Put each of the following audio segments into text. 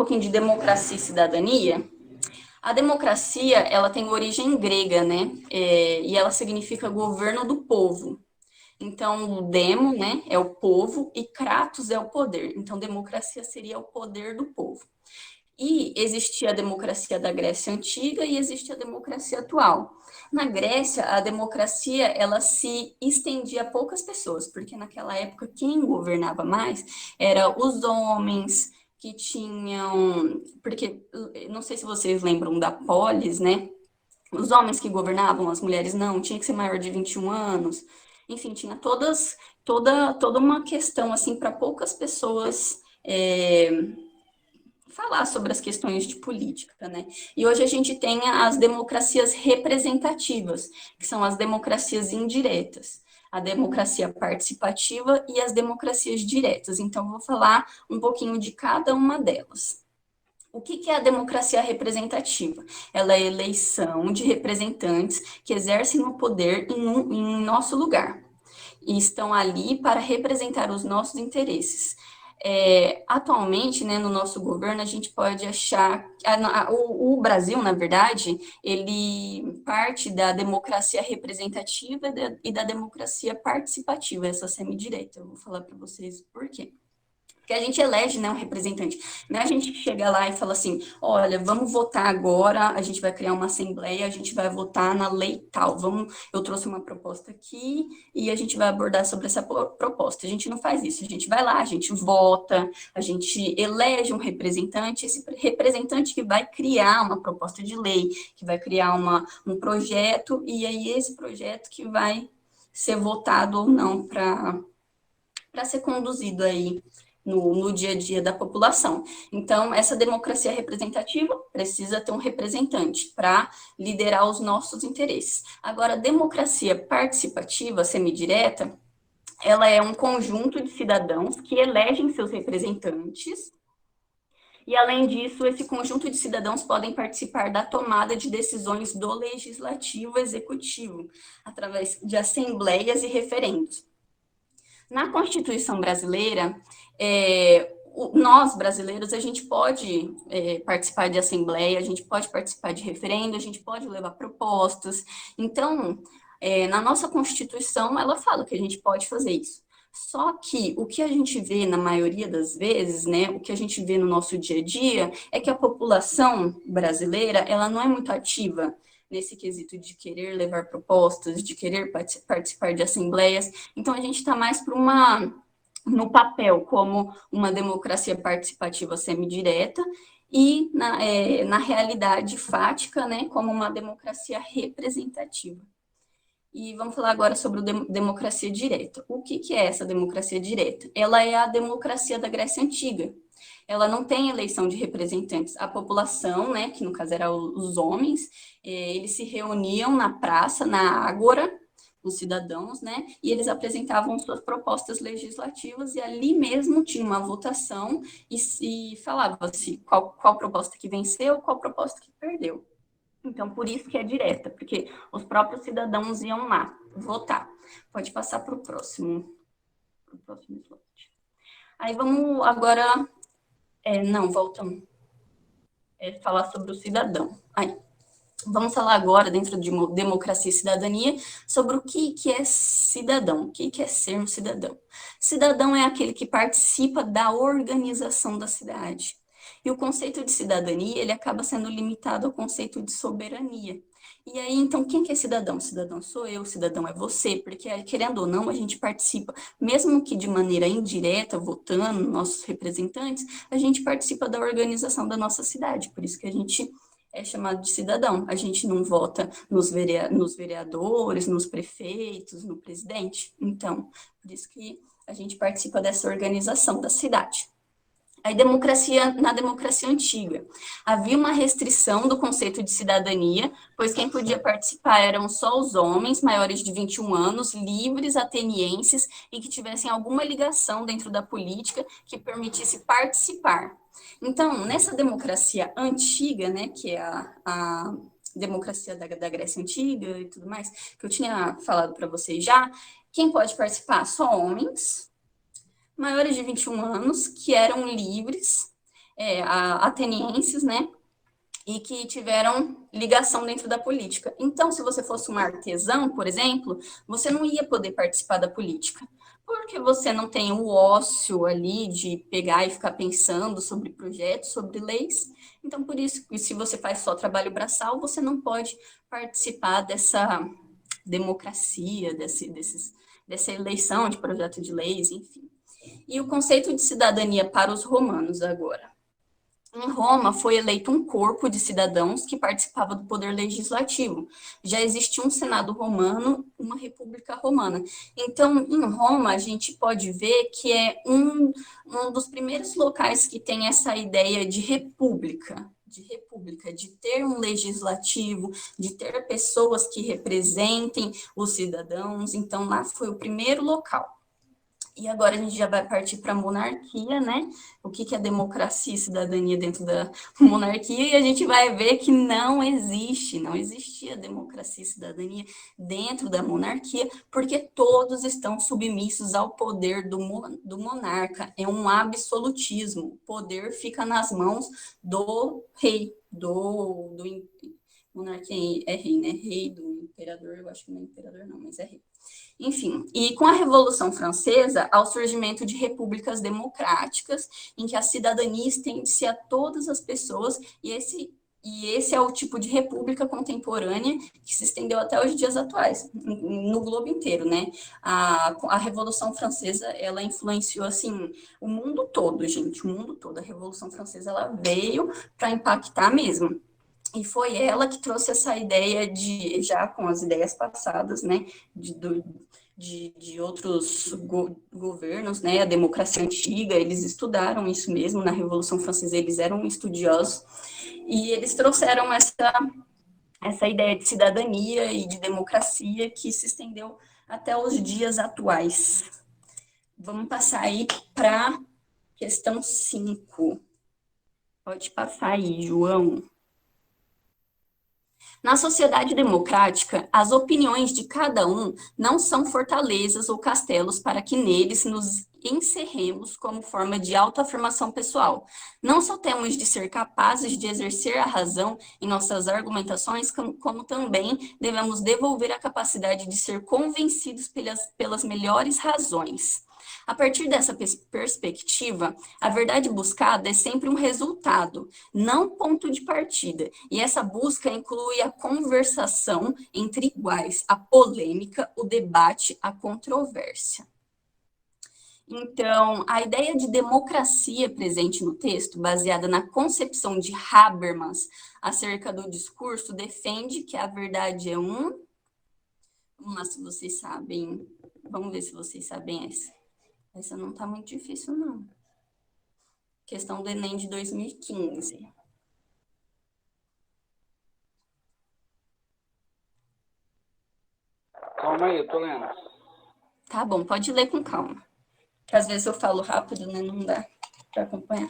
pouquinho de democracia e cidadania. A democracia, ela tem origem grega, né? E ela significa governo do povo. Então, o demo, né, é o povo e kratos é o poder. Então, democracia seria o poder do povo. E existia a democracia da Grécia Antiga e existe a democracia atual. Na Grécia, a democracia ela se estendia a poucas pessoas, porque naquela época quem governava mais era os homens que tinham, porque não sei se vocês lembram da polis, né? Os homens que governavam, as mulheres não, tinha que ser maior de 21 anos. Enfim, tinha toda uma questão assim para poucas pessoas falar sobre as questões de política, né? E hoje a gente tem as democracias representativas, que são as democracias indiretas, a democracia participativa e as democracias diretas. Então, vou falar um pouquinho de cada uma delas. O que é a democracia representativa? Ela é a eleição de representantes que exercem o poder em nosso lugar e estão ali para representar os nossos interesses. Atualmente, né, no nosso governo, a gente pode achar... o Brasil, na verdade, ele parte da democracia representativa e da democracia participativa, essa semidireita. Eu vou falar para vocês por quê. Porque a gente elege, né, um representante. Não é a gente chega lá e fala assim, olha, vamos votar agora, a gente vai criar uma assembleia, a gente vai votar na lei tal. Eu trouxe uma proposta aqui e a gente vai abordar sobre essa proposta. A gente não faz isso, a gente vai lá, a gente vota, a gente elege um representante, esse representante que vai criar uma proposta de lei, que vai criar um projeto, e aí esse projeto que vai ser votado ou não para ser conduzido aí no dia a dia da população. Então, essa democracia representativa precisa ter um representante para liderar os nossos interesses. Agora, a democracia participativa, semidireta, ela é um conjunto de cidadãos que elegem seus representantes e, além disso, esse conjunto de cidadãos podem participar da tomada de decisões do legislativo executivo, através de assembleias e referendos. Na Constituição brasileira, nós, brasileiros, a gente pode participar de assembleia, a gente pode participar de referendo, a gente pode levar propostas. Então, na nossa Constituição, ela fala que a gente pode fazer isso. Só que o que a gente vê na maioria das vezes, né, o que a gente vê no nosso dia a dia, é que a população brasileira, ela não é muito ativa nesse quesito de querer levar propostas, de querer participar de assembleias. Então, a gente está mais para no papel, como uma democracia participativa semidireta, e na realidade fática, né, como uma democracia representativa. E vamos falar agora sobre democracia direta. O que é essa democracia direta? Ela é a democracia da Grécia Antiga. Ela não tem eleição de representantes. A população, né, que no caso eram os homens, eles se reuniam na praça, na ágora, os cidadãos, né, e eles apresentavam suas propostas legislativas e ali mesmo tinha uma votação e falava-se qual proposta que venceu, qual proposta que perdeu. Então, por isso que é direta, porque os próprios cidadãos iam lá votar. Pode passar para o próximo slide. Aí vamos agora... não, voltamos. Falar sobre o cidadão. Aí, vamos falar agora, dentro de democracia e cidadania, sobre o que é cidadão, o que é ser um cidadão. Cidadão é aquele que participa da organização da cidade. E o conceito de cidadania, ele acaba sendo limitado ao conceito de soberania. E aí, então, quem que é cidadão? Cidadão sou eu, cidadão é você, porque, querendo ou não, a gente participa, mesmo que de maneira indireta, votando nossos representantes, a gente participa da organização da nossa cidade, por isso que a gente é chamado de cidadão. A gente não vota nos vereadores, nos prefeitos, no presidente. Então, por isso que a gente participa dessa organização da cidade. Na democracia antiga, havia uma restrição do conceito de cidadania, pois quem podia participar eram só os homens maiores de 21 anos, livres, atenienses e que tivessem alguma ligação dentro da política que permitisse participar. Então, nessa democracia antiga, né, que é a democracia da Grécia Antiga e tudo mais, que eu tinha falado para vocês já, quem pode participar? Só homens, maiores de 21 anos, que eram livres, atenienses, né? E que tiveram ligação dentro da política. Então, se você fosse um artesão, por exemplo, você não ia poder participar da política, porque você não tem o ócio ali de pegar e ficar pensando sobre projetos, sobre leis. Então, por isso, se você faz só trabalho braçal, você não pode participar dessa democracia, dessa eleição de projeto de leis, enfim. E o conceito de cidadania para os romanos agora. Em Roma, foi eleito um corpo de cidadãos que participava do poder legislativo. Já existia um Senado romano, uma República Romana. Então, em Roma, a gente pode ver que é um dos primeiros locais que tem essa ideia de ter um legislativo, de ter pessoas que representem os cidadãos. Então, lá foi o primeiro local. E agora a gente já vai partir para a monarquia, né? O que é democracia e cidadania dentro da monarquia, e a gente vai ver que não existia democracia e cidadania dentro da monarquia, porque todos estão submissos ao poder do monarca. É um absolutismo. O poder fica nas mãos do rei, do monarquia é rei, né? Rei do imperador, eu acho que não é imperador, não, mas é rei. Enfim, e com a Revolução Francesa, ao surgimento de repúblicas democráticas, em que a cidadania estende-se a todas as pessoas, e esse é o tipo de república contemporânea que se estendeu até os dias atuais, no globo inteiro, né? A Revolução Francesa, ela influenciou, assim, o mundo todo, gente, o mundo todo. A Revolução Francesa, ela veio para impactar mesmo. E foi ela que trouxe essa ideia já com as ideias passadas, né, de outros governos, né, a democracia antiga, eles estudaram isso mesmo, na Revolução Francesa eles eram estudiosos, e eles trouxeram essa ideia de cidadania e de democracia que se estendeu até os dias atuais. Vamos passar aí para questão 5. Pode passar aí, João. Na sociedade democrática, as opiniões de cada um não são fortalezas ou castelos para que neles nos encerremos como forma de autoafirmação pessoal. Não só temos de ser capazes de exercer a razão em nossas argumentações, como também devemos devolver a capacidade de ser convencidos pelas melhores razões. A partir dessa perspectiva, a verdade buscada é sempre um resultado, não ponto de partida. E essa busca inclui a conversação entre iguais, a polêmica, o debate, a controvérsia. Então, a ideia de democracia presente no texto, baseada na concepção de Habermas acerca do discurso, defende que a verdade é um. Vamos lá, se vocês sabem. Vamos ver se vocês sabem essa. Essa não está muito difícil, não. Questão do Enem de 2015. Calma aí, eu tô lendo. Tá bom, pode ler com calma. Que às vezes eu falo rápido, né? Não dá para acompanhar.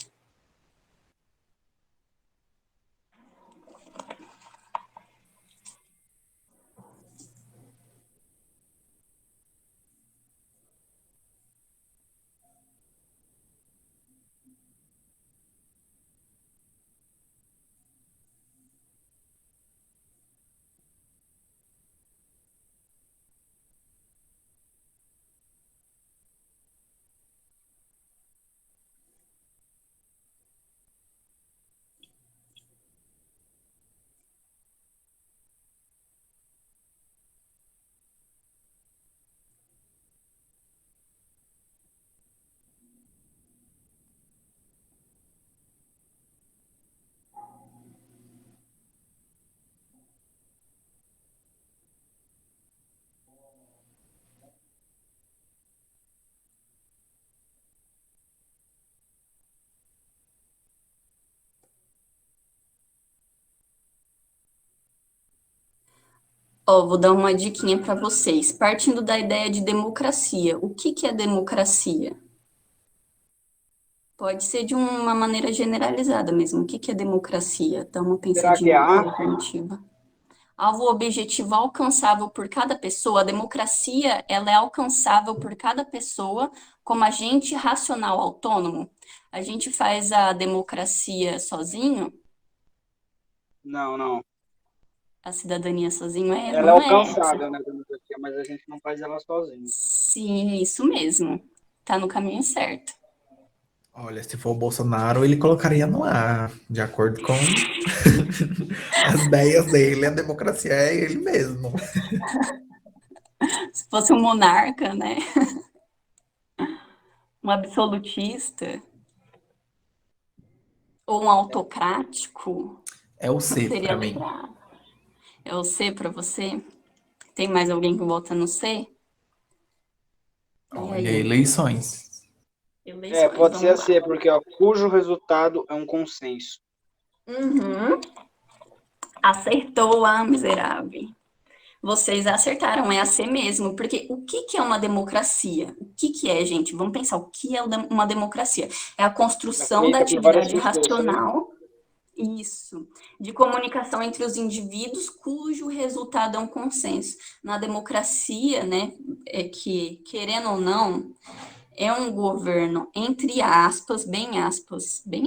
Ó, vou dar uma diquinha para vocês. Partindo da ideia de democracia, o que é democracia? Pode ser de uma maneira generalizada mesmo. O que é democracia? Dá uma Será que é pensadinha a na arte? alternativa. alvo objetivo alcançável por cada pessoa. A democracia, ela é alcançável por cada pessoa como agente racional autônomo. A gente faz a democracia sozinho, Não, não. a cidadania sozinho, Ela é não é essa. alcançável, né, democracia, mas a gente não faz ela sozinho. Sim, isso mesmo. Tá no caminho certo. Olha, se for o Bolsonaro, ele colocaria no ar, de acordo com as ideias dele, a democracia é ele mesmo. Se fosse um monarca, né? Um absolutista ou um autocrático, É o C seria pra mim. legal. É o C para você? Tem mais alguém que vota no C? E Olha, aí? eleições. Eleições, Pode ser vamos lá. assim, porque ó, cujo resultado é um consenso. Uhum. Acertou a miserável. Vocês acertaram, é a C mesmo. Porque o que que é uma democracia? O que que é, gente? Vamos pensar, o que é uma democracia? É a É construção da feita por várias atividade pessoas, certo? racional, isso, de comunicação entre os indivíduos, cujo resultado é um consenso. Na democracia, né, é que, querendo ou não, é um governo, entre bem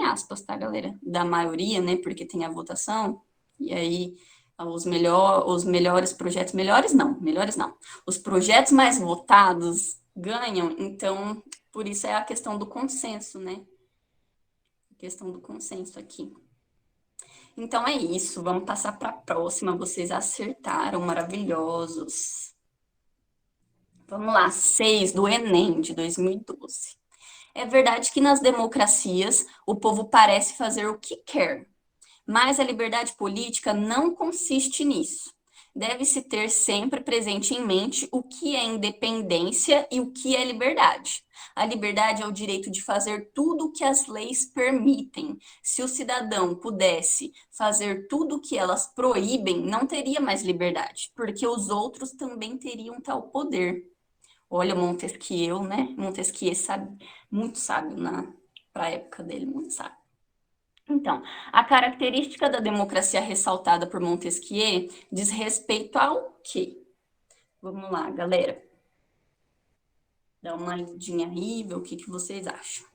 aspas, tá, galera? Da maioria, né? Porque tem a votação, e aí os melhores projetos, melhores não. Os projetos mais votados ganham, então, por isso é a questão do consenso, né? A questão do consenso aqui. Então é isso, vamos passar para a próxima. Vocês acertaram, maravilhosos. Vamos lá, 6 do Enem de 2012. É verdade que nas democracias o povo parece fazer o que quer, mas a liberdade política não consiste nisso. Deve-se ter sempre presente em mente o que é independência e o que é liberdade. A liberdade é o direito de fazer tudo o que as leis permitem. Se o cidadão pudesse fazer tudo o que elas proíbem, não teria mais liberdade, porque os outros também teriam tal poder. Olha, Montesquieu, né? Montesquieu sabe, muito sábio para a época dele, muito sábio. Então, a característica da democracia ressaltada por Montesquieu diz respeito ao quê? Vamos lá, galera. Dá uma lidinha aí, ver o que vocês acham.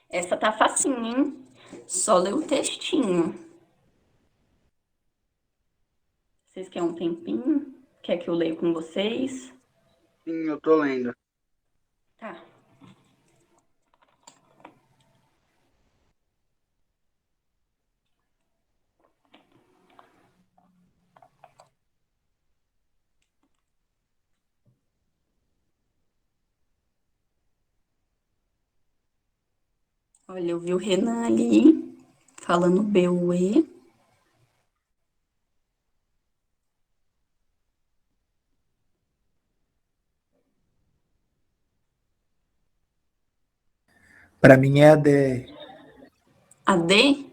Essa tá facinho, hein? Só ler o textinho. Vocês querem um tempinho? Quer que eu leia com vocês? Sim, eu tô lendo. Tá. Olha, eu vi o Renan ali falando BUE. Pra mim é a D, A D?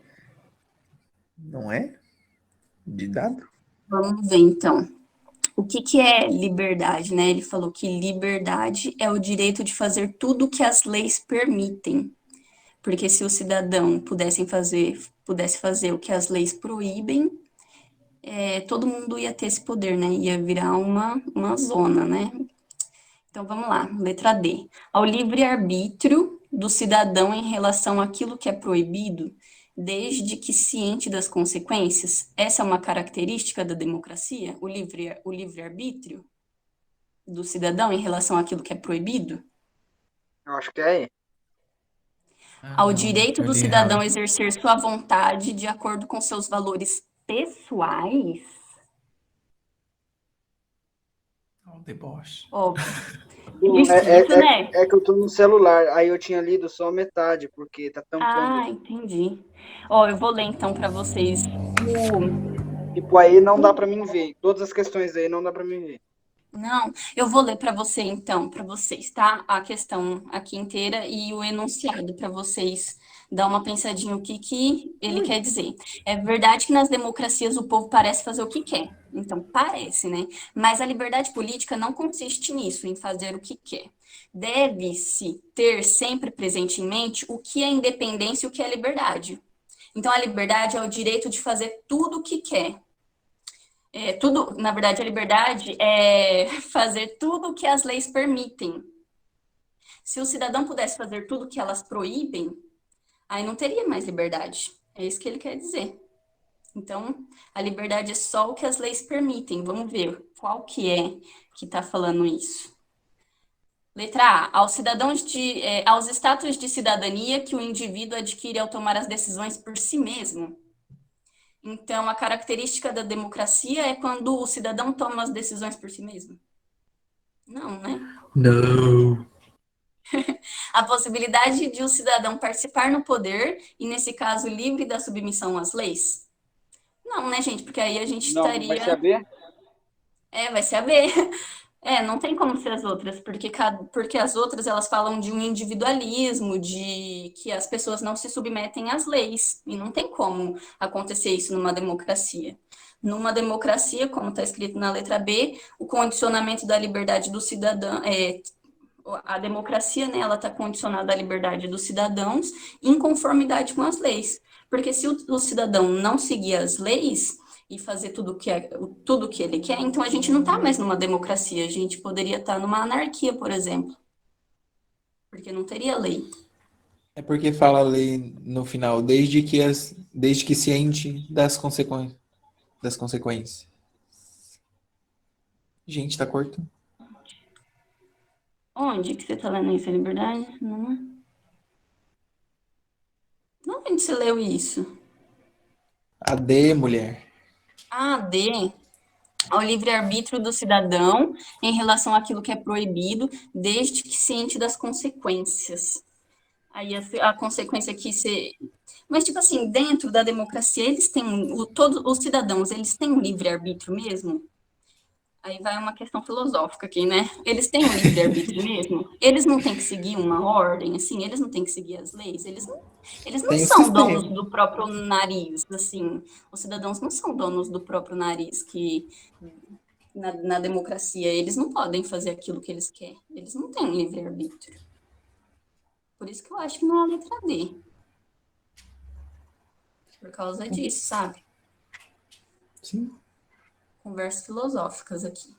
não é? De dado? Vamos ver então. O que que é liberdade, né? Ele falou que liberdade é o direito de fazer tudo o que as leis permitem. Porque se o cidadão pudesse fazer o que as leis proíbem, todo mundo ia ter esse poder, né? Ia virar uma zona, né? Então vamos lá, letra D. Ao livre-arbítrio do cidadão em relação àquilo que é proibido, desde que ciente das consequências. Essa é uma característica da democracia, o livre-arbítrio do cidadão em relação àquilo que é proibido? Eu acho que é. Ah, Ao não, direito eu do li cidadão errado. exercer sua vontade de acordo com seus valores pessoais? Ó, o deboche. Ó, Bom, difícil, né? é que eu tô no celular, aí eu tinha lido só metade, porque tá tampando Ah, aqui. entendi. Ó, eu vou ler então para vocês Tipo, aí não dá pra mim ver. Todas as questões aí não dá pra mim ver. Não, eu vou ler para você então, para vocês, tá? A questão aqui inteira e o enunciado para vocês Dá uma pensadinha o que ele quer dizer. É verdade que nas democracias o povo parece fazer o que quer. Então, parece, né? Mas a liberdade política não consiste nisso, em fazer o que quer. Deve-se ter sempre presente em mente o que é independência e o que é liberdade. Então, a liberdade é o direito de fazer tudo o que quer. Tudo, na verdade, a liberdade é fazer tudo o que as leis permitem. Se o cidadão pudesse fazer tudo o que elas proíbem, aí não teria mais liberdade. É isso que ele quer dizer. Então, a liberdade é só o que as leis permitem. Vamos ver qual que é que está falando isso. Letra A. Aos status de cidadania que o indivíduo adquire ao tomar as decisões por si mesmo. Então, a característica da democracia é quando o cidadão toma as decisões por si mesmo? Não, né? Não. A possibilidade de o cidadão participar no poder, e nesse caso, livre da submissão às leis? Não, né, gente? Porque aí a gente Não, vai estaria. saber? Vai ser a B. Não tem como ser as outras, porque as outras elas falam de um individualismo, de que as pessoas não se submetem às leis, e não tem como acontecer isso numa democracia. Numa democracia, como está escrito na letra B, o condicionamento da liberdade do cidadão, a democracia, né, ela está condicionada à liberdade dos cidadãos em conformidade com as leis. Porque se o cidadão não seguir as leis e fazer tudo que ele quer, então a gente não está mais numa democracia, a gente poderia estar numa anarquia, por exemplo. Porque não teria lei. É porque fala a lei no final, desde que ciente das consequências. Gente, tá cortando. Onde que você está lendo isso? É liberdade? Não. Onde você leu isso? A D, mulher. D. Ao livre-arbítrio do cidadão em relação àquilo que é proibido, desde que ciente das consequências. Aí a consequência que você... Mas, tipo assim, dentro da democracia, eles têm... Todos os cidadãos, eles têm um livre-arbítrio mesmo? Aí vai uma questão filosófica aqui, né? Eles têm um livre-arbítrio mesmo? Eles não têm que seguir uma ordem, assim? Eles não têm que seguir as leis? Eles não Tem o são donos sistema. do próprio nariz, assim. Os cidadãos não são donos do próprio nariz, que na democracia eles não podem fazer aquilo que eles querem. Eles não têm um livre-arbítrio. Por isso que eu acho que não é a letra D. Por causa disso, sabe? Sim. Conversas filosóficas aqui.